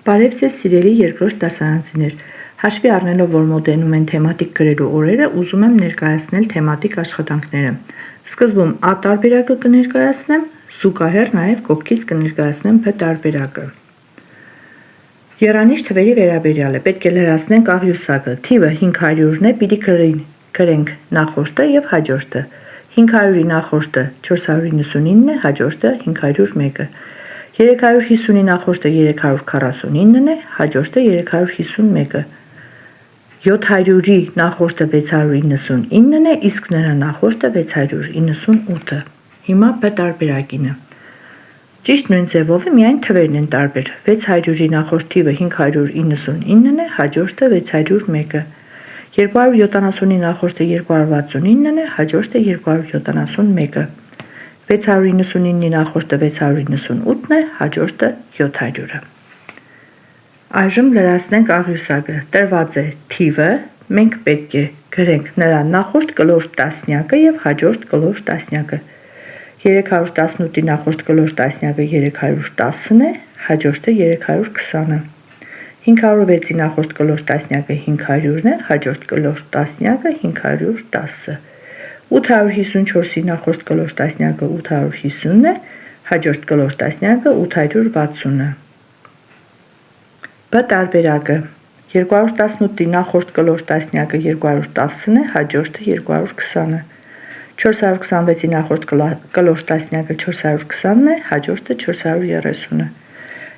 Բարև ձեզ սիրելի երկրորդ դասարանցիներ, հաշվի առնելով, որ մոտենում են թեմատիկ գրելու օրերը, ուզում եմ ներկայացնել թեմատիկ աշխատանքները։ Սկզբում A տարբերակը կներկայացնեմ, զուգահեռ նաև կողքից կներկայացնեմ B տարբերակը։ Եռանիշ թվերի վերաբերյալ է, պետք է լրացնենք աղյուսակը, թիվը 500-ն է, պիտի գրենք նախորդը և հաջորդը։ 500-ի նախորդը 499 է, հաջորդը 501-ը։ 350-ի նախորդը 349-ն է, հաջորդը 351-ը։ 700-ի նախորդը 699-ն է, իսկ նրա նախորդը 698-ը։ Հիմա B տարբերակինը։ Ճիշտ նույն ձևով է, միայն թվերն են տարբեր։ 600-ի նախորդ թիվը 599-ն է, հաջորդը 601-ը։ 270-ի նախորդը 269-ն է, հաջորդը 271-ը։ 699-ի նախորդը 698-ն է, հաջորդը 700-ը։ Այժմ լրացնենք աղյուսակը, տրված է թիվը, մենք պետք է գրենք նրա նախորդ կլոր տասնյակը և հաջորդ կլոր տասնյակը։ 318-ի նախորդ կլոր տասնյակը 310-ն է, հաջորդը 320-ը։ 506-ի նախորդ կլոր տասնյակը 500-ն է, հաջորդ կլոր տասնյակը 510-ը։ 854-ի նախորդ կլոր տասնյակը 850-ն է, հաջորդ կլոր տասնյակը 860-ը։ B տարբերակը 218-ի նախորդ կլոր տասնյակը 210-ն է, հաջորդը 220-ը։ 426-ի նախորդ կլոր տասնյակը 420-ն է, հաջորդը 430-ը։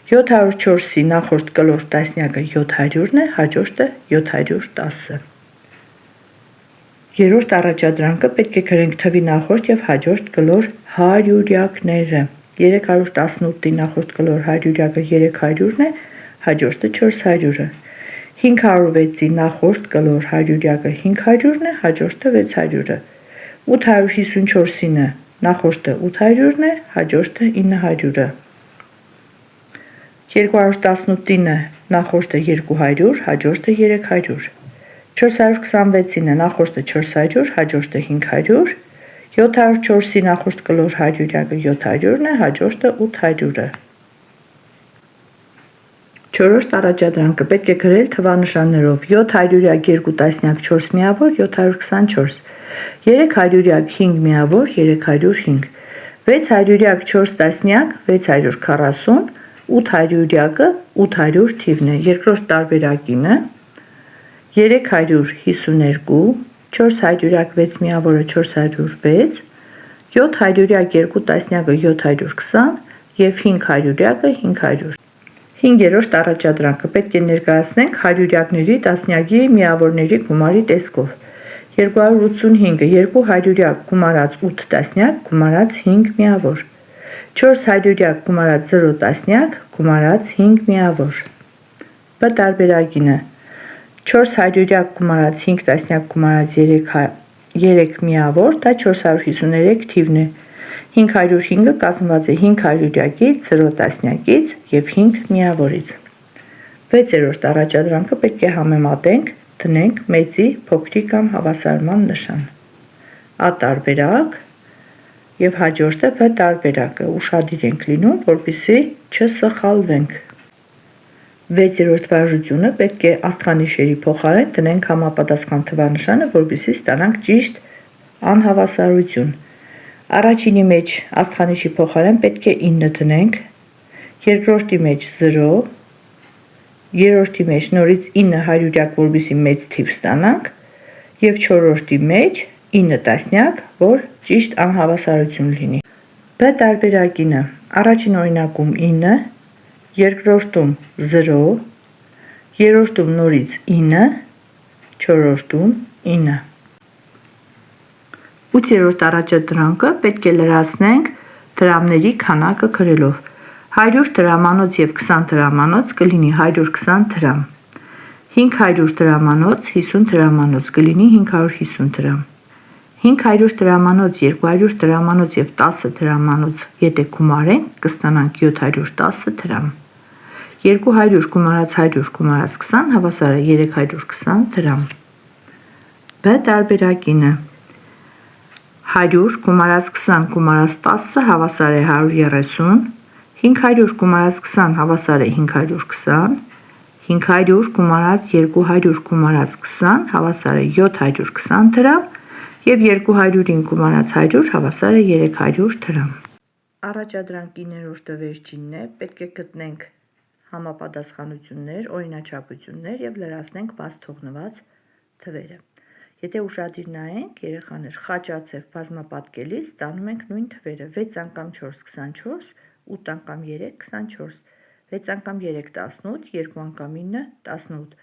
704-ի նախորդ կլոր տասնյակը 700-ն է, հաջորդը 710-ը։ Երրորդ առաջադրանքը պետք է գրենք թվի նախորդ և հաջորդ կլոր հարյուրյակները։ 318-ի նախորդ կլոր հարյուրյակը 300-ն է, հաջորդը 400-ը։ 506-ի նախորդ կլոր հարյուրյակը 500-ն է, հաջորդը 600-ը։ 854-ինը նախորդը 800-ն է, հաջորդը 900-ը։ 218-ինը նախորդը 200, հաջորդը 300։ 426-ինը նախորդը 400, հաջորդը 500։ 704-ի նախորդ կլոր հարյուրյակը 700-ն է, հաջորդը 800-ը։ Չորրորդ առաջադրանքը պետք է գրել թվանշաններով 7 հարյուրյակ 2 տասնյակ 4 միավոր 724, 3 հարյուրյակ 5 միավոր 305, 6 հարյուրյակ 4 տասնյակ 640, 8 հարյուրյակը 800 թիվն է, երկրորդ տարբերակինը 352, 4 հարյուրյակ 6 միավորը 406, 7 հարյուրյակ 2 տասնյակը 720 և 5 հարյուրյակը 500։ Հինգերորդ առաջադրանքը պետք է ներկայացնենք հարյուրյակների տասնյակի միավորների գումարի տեսքով։ 285-ը 2 հարյուրյակ գումարած 8 տասնյակ գումարած 5 միավոր։ 4 հարյուրյակ գումարած 0 տասնյակ գումարած 5 միավոր։ B տարբերակինը 4 հարյուրյակ գումարած 5 տասնյակ գումարած 3 միավոր, դա 453 թիվն է։ 505-ը կազմված է 5 հարյուրյակից, 0 տասնյակից և 5 միավորից։ 6-րդ առաջադրանքը պետք է համեմատենք, դնենք մեծի, փոքրի կամ հավասարման նշան։ A տարբերակ և հաջորդը B տարբերակը, ուշադիր ենք լինում, որպեսզի չսխալվենք։ 6-րդ վարժությունը պետք է աստղանիշերի փոխարեն դնենք համապատասխան թվանշանը, որպեսզի ստանանք ճիշտ անհավասարություն։ Առաջինի մեջ աստղանիշի փոխարեն պետք է 9 դնենք, երկրորդի մեջ 0, երրորդի մեջ նորից 9 հարյուրյակ, որպեսզի մեծ թիվ ստանանք, և չորրորդի մեջ 9 տասնյակ, որ ճիշտ անհավասարություն լինի։ B տարբերակինը առաջին օրինակում 9, երկրորդում 0, երրորդում նորից 9, չորրորդում 9։ 8-րդ առաջադրանքը պետք է լրացնենք դրամների քանակը գրելով։ 100 դրամանոց և 20 դրամանոց կլինի 120 դրամ։ 500 դրամանոց, 50 դրամանոց կլինի 550 դրամ։ 500 դրամանոց, 200 դրամանոց և 10 դրամանոց եթե գումարենք, կստանանք 710 դրամ։ 200 գումարած 100 գումարած 20 հավասար է 320 դրամ։ B տարբերակինը 100 գումարած 20 գումարած 10 հավասար է 130, 500 գումարած 20 հավասար է 520, 500 գումարած 200 գումարած 20 հավասար է 720 դրամ և 200-ին գումարած 100 հավասար է 300 դրամ։ Առաջադրանքի ներորդը վերջինն է, պետք է գտնենք համապատասխանություններ, օրինաչափություններ և լրացնենք բաց թողնված թվերը։ Եթե ուշադիր նայենք, երեխաներ, խաչաձև բազմապատկելիս ստանում ենք նույն թվերը 6 անգամ 4 24, 8 անգամ 3 24, 6 անգամ 3 18, 2 անգամ 9 18,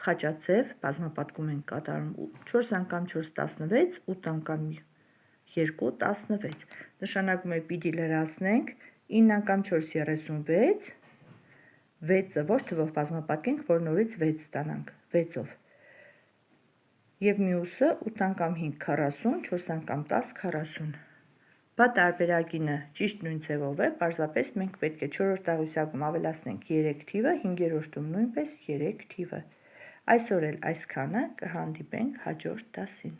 խաչաձև բազմապատկում ենք կատարում 4 անգամ 4 16, 8 անգամ 2 16, նշանակում է պիտի լրացնենք 9 անգամ 4 36, 6-ը ոչ թվով բազմապատկենք, որ նորից 6 ստանանք 6-ով, և մյուսը 8 անգամ 5 40, 4 անգամ 10 40, բա տարբերակինը ճիշտ նույն ձևով է, պարզապես մենք պետք է 4-րդ աղյուսակում ավելացնենք 3 թիվը, 5-րդում նույնպես 3 թիվը, այսօր էլ այսքանը, կհանդիպենք հաջորդ դասին։